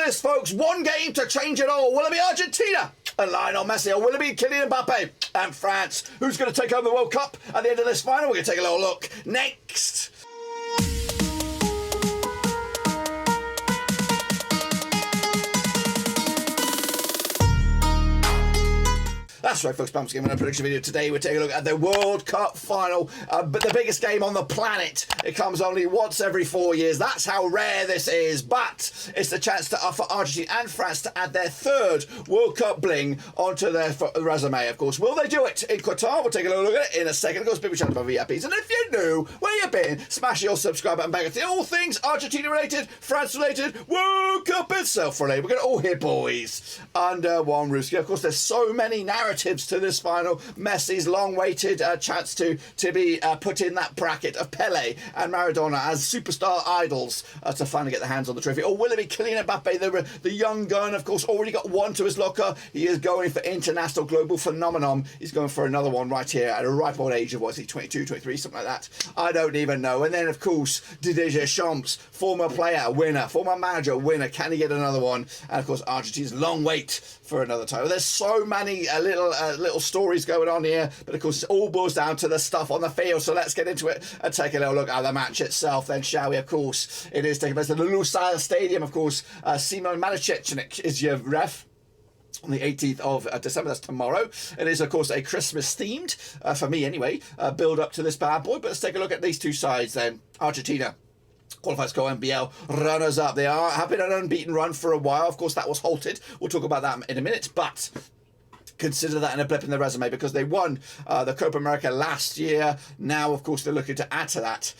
this, folks. One game to change it all. Will it be Argentina and Lionel Messi, or will it be Kylian Mbappe and France? Who's going to take home the World Cup at the end of this final? We're going to take a little look next. That's right, folks. Bumps Game on a prediction video. Today we're taking a look at the World Cup final, but the biggest game on the planet. It comes only once every 4 years. That's how rare this is, but it's the chance to offer Argentina and France to add their third World Cup bling onto their resume, of course. Will they do it in Qatar? We'll take a look at it in a second. Of course, people chat about VIPs. And if you're new, where you been? Smash your subscribe button back. It's all things Argentina related, France related, World Cup itself related. We're going to all hear boys under one roof. Of course, there's so many narratives to this final. Messi's long-awaited chance to be put in that bracket of Pele and Maradona as superstar idols to finally get their hands on the trophy. Or will it be Kylian Mbappe, the young gun, of course, already got one to his locker. He is going for international global phenomenon. He's going for another one right here at a ripe old age of, what is he, 22, 23, something like that. I don't even know. And then, of course, Didier Deschamps, former player, winner, former manager, winner. Can he get another one? And, of course, Argentina's long wait for another title. There's so many little stories going on here, but of course it all boils down to the stuff on the field. So let's get into it and take a little look at the match itself then, shall we? Of course, it is taking place at the Lusail Stadium. Of course, Simon Manichechnik is your ref. On the 18th of December, that's tomorrow. It is, of course, a Christmas themed, for me anyway, build up to this bad boy. But let's take a look at these two sides then. Argentina qualifies co-NBL runners up. They have been an unbeaten run for a while. Of course, that was halted. We'll talk about that in a minute, but consider that in a blip in their resume because they won the Copa America last year. Now, of course, they're looking to add to that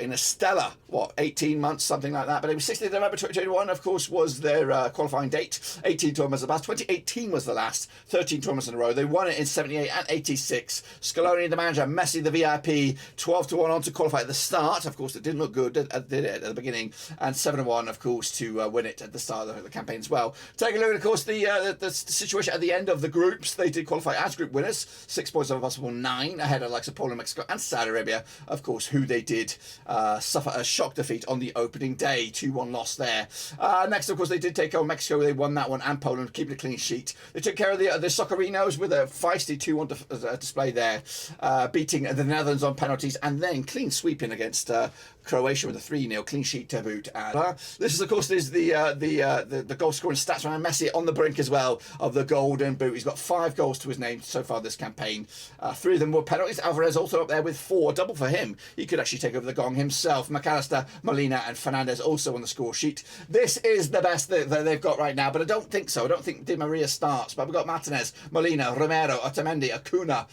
in a stellar, 18 months, something like that. But it was 16th of November 2021, of course, was their qualifying date. 18 tournaments the past. 2018 was the last. 13 tournaments in a row. They won it in 78 and 86. Scaloni, the manager. Messi, the VIP. 12-1 on to qualify at the start. Of course, it didn't look good, did it, at the beginning. And 7-1, of course, to win it at the start of the campaign as well. Take a look at, of course, the situation at the end of the groups. They did qualify as group winners. 6 points over possible 9 ahead of likes of Poland, Mexico, and Saudi Arabia, of course, who they did suffer a shock defeat on the opening day. 2-1 loss there. Next, of course, they did take on Mexico. They won that one, and Poland, keeping a clean sheet. They took care of the Soccerinos with a feisty 2-1 display there, beating the Netherlands on penalties, and then clean sweeping against Croatia with a 3-0 clean sheet to boot. This is, of course, the goal scoring stats around Messi on the brink as well of the golden boot. He's got 5 goals to his name so far this campaign. 3 of them were penalties. Alvarez also up there with 4, double for him. He could actually take over the gong himself. McAllister, Molina, and Fernandez also on the score sheet. This is the best that they've got right now, but I don't think so. I don't think Di Maria starts, but we've got Martinez, Molina, Romero, Otamendi, Acuna,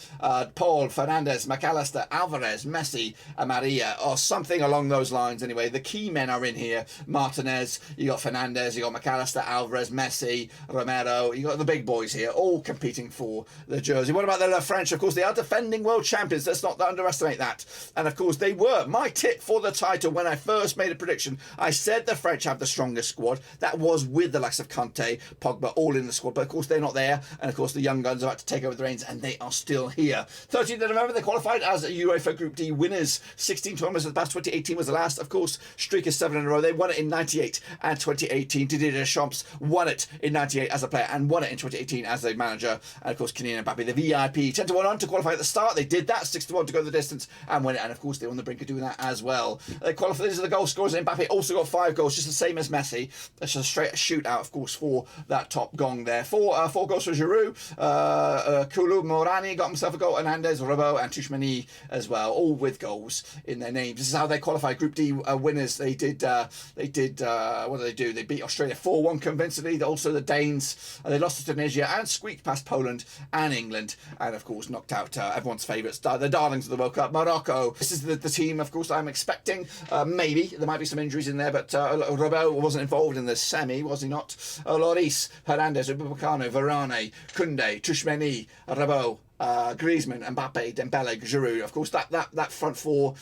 Paul, Fernandez, McAllister, Alvarez, Messi, and Maria, or something along those lines anyway. The key men are in here. Martinez, you got Fernandez, you got McAllister, Alvarez, Messi, Romero. You got the big boys here, all competing for the jersey. What about the French? Of course, they are defending world champions. Let's not underestimate that. And of course, they were my tip for the title when I first made a prediction. I said the French have the strongest squad. That was with the likes of Kanté, Pogba, all in the squad. But of course, they're not there. And of course, the young guns are about to take over the reins, and they are still here. 13th of November, they qualified as UEFA Group D winners. 16 tournaments of the past. 2018 was the last. Of course, streak is 7 in a row. They won it in 98 and 2018. Didier Deschamps won it in 98 as a player and won it in 2018 as a manager. And of course, Kylian Mbappe, the VIP, 10-1 on to qualify at the start. They did that, 6-1 to go the distance and win it. And of course, they're on the brink of doing that as well. They qualified. These are the goal scorers. Mbappe also got 5 goals, just the same as Messi. That's a straight shootout, of course, for that top gong there. 4 goals for Giroud. Kulu Morani got himself a goal. Hernandez, Robbo, and Tushmani as well, all with goals in their names. This is how they qualified. Group D winners. They did. What did they do? They beat Australia 4-1 convincingly. Also the Danes. They lost to Tunisia and squeaked past Poland and England, and of course knocked out everyone's favourites, the darlings of the World Cup, Morocco. This is the team, of course, I'm expecting. Maybe there might be some injuries in there, but Robbo wasn't involved in the semi, was he not? Lloris, Hernandez, Upamecano, Varane, Koundé, Tushmani, Robbo, Griezmann, Mbappe, Dembele, Giroud. Of course, that front four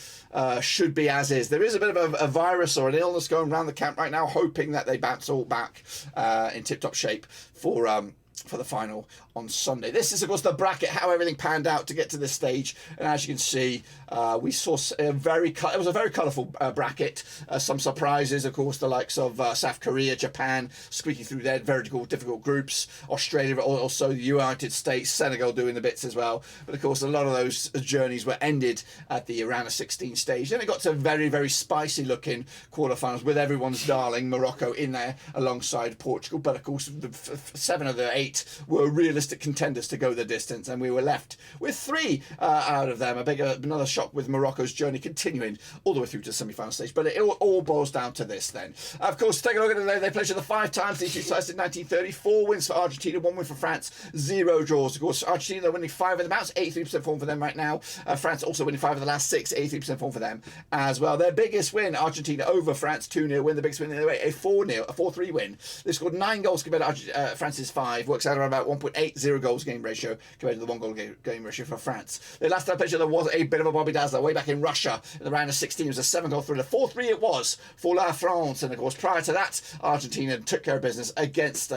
should be as is. There is a bit of a virus or an illness going around the camp right now, hoping that they bounce all back in tip-top shape for for the final on Sunday. This is, of course, the bracket, how everything panned out to get to this stage. And as you can see, we saw it was a very colourful bracket. Some surprises, of course, the likes of South Korea, Japan, squeaking through their very difficult groups. Australia, also the United States, Senegal doing the bits as well. But, of course, a lot of those journeys were ended at the round of 16 stage. Then it got to very spicy-looking quarterfinals with everyone's darling Morocco in there alongside Portugal. But, of course, 7 of the 8 were realistic contenders to go the distance, and we were left with 3 out of them. Another shock with Morocco's journey continuing all the way through to the semi-final stage. But it all boils down to this then. Of course, take a look at it. They played each other 5 times. These two sides in 1930. 4 wins for Argentina, 1 win for France, 0 draws. Of course, Argentina, they're winning 5 of the match, 83% form for them right now. France also winning 5 of the last 6, 83% form for them as well. Their biggest win, Argentina over France, 2-0 win. The biggest win in the way, a 4-3 win. They scored 9 goals compared to France's 5. Works out around about 1.80 goals game ratio compared to the 1 goal game ratio for France. The last time picture there was a bit of a Bobby Dazzler way back in Russia in the round of 16. It was a 7-goal thriller. 4-3 it was for La France. And of course, prior to that, Argentina took care of business against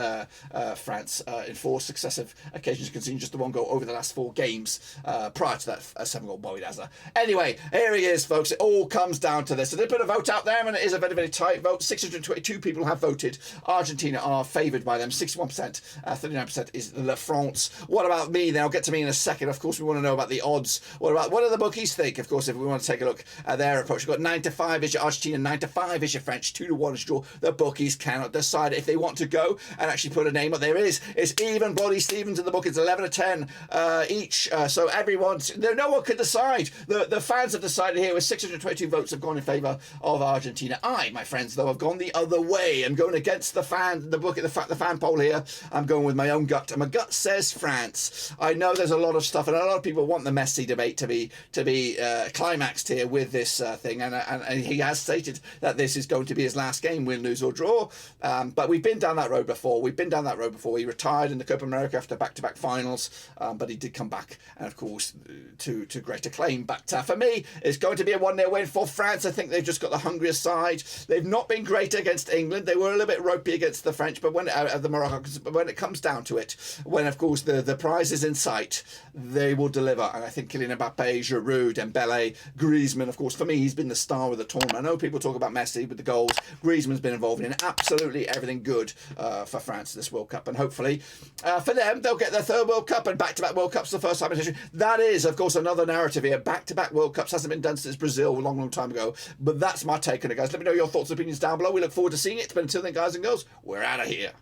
France in 4 successive occasions, conceding just the 1 goal over the last 4 games prior to that 7-goal Bobby Dazzler. Anyway, here he is, folks. It all comes down to this. So they put a vote out there, and it is a very tight vote. 622 people have voted. Argentina are favoured by them. 61%, 39% is La France. What about me? Then I'll get to me in a second. Of course, we want to know about the odds. What do the bookies think? Of course, if we want to take a look at their approach, we've got 9-5 is your Argentina, 9-5 is your French, 2-1 is draw. The bookies cannot decide if they want to go and actually put a name up. There is. It's even Bloody Stevens in the book. It's 11-10 each. So everyone, no one could decide. The fans have decided here with 622 votes have gone in favour of Argentina. I, my friends, though, have gone the other way. I'm going against the fan poll here. I'm going with my own gut, and my gut says France. I know there's a lot of stuff, and a lot of people want the Messi debate to be climaxed here with this thing, and he has stated that this is going to be his last game, win, lose or draw. But we've been down that road before. He retired in the Copa America after back-to-back finals, but he did come back, and of course to great acclaim. But for me, it's going to be a 1-0 win for France. I think they've just got the hungriest side. They've not been great against England. They were a little bit ropey against the French, but when the Moroccans, but when it comes down to it, when of course the prize is in sight, they will deliver. And I think Kylian Mbappe, Giroud, Dembele, Griezmann, of course, for me, he's been the star of the tournament. I know people talk about Messi with the goals. Griezmann's been involved in absolutely everything good for France this World Cup, and hopefully for them, they'll get their 3rd World Cup, and back-to-back World Cups the first time in history. That is, of course, another narrative here. Back-to-back World Cups hasn't been done since Brazil a long time ago, but that's my take on it, guys. Let me know your thoughts and opinions down below. We look forward to seeing it. But until then, guys and girls, we're out of here.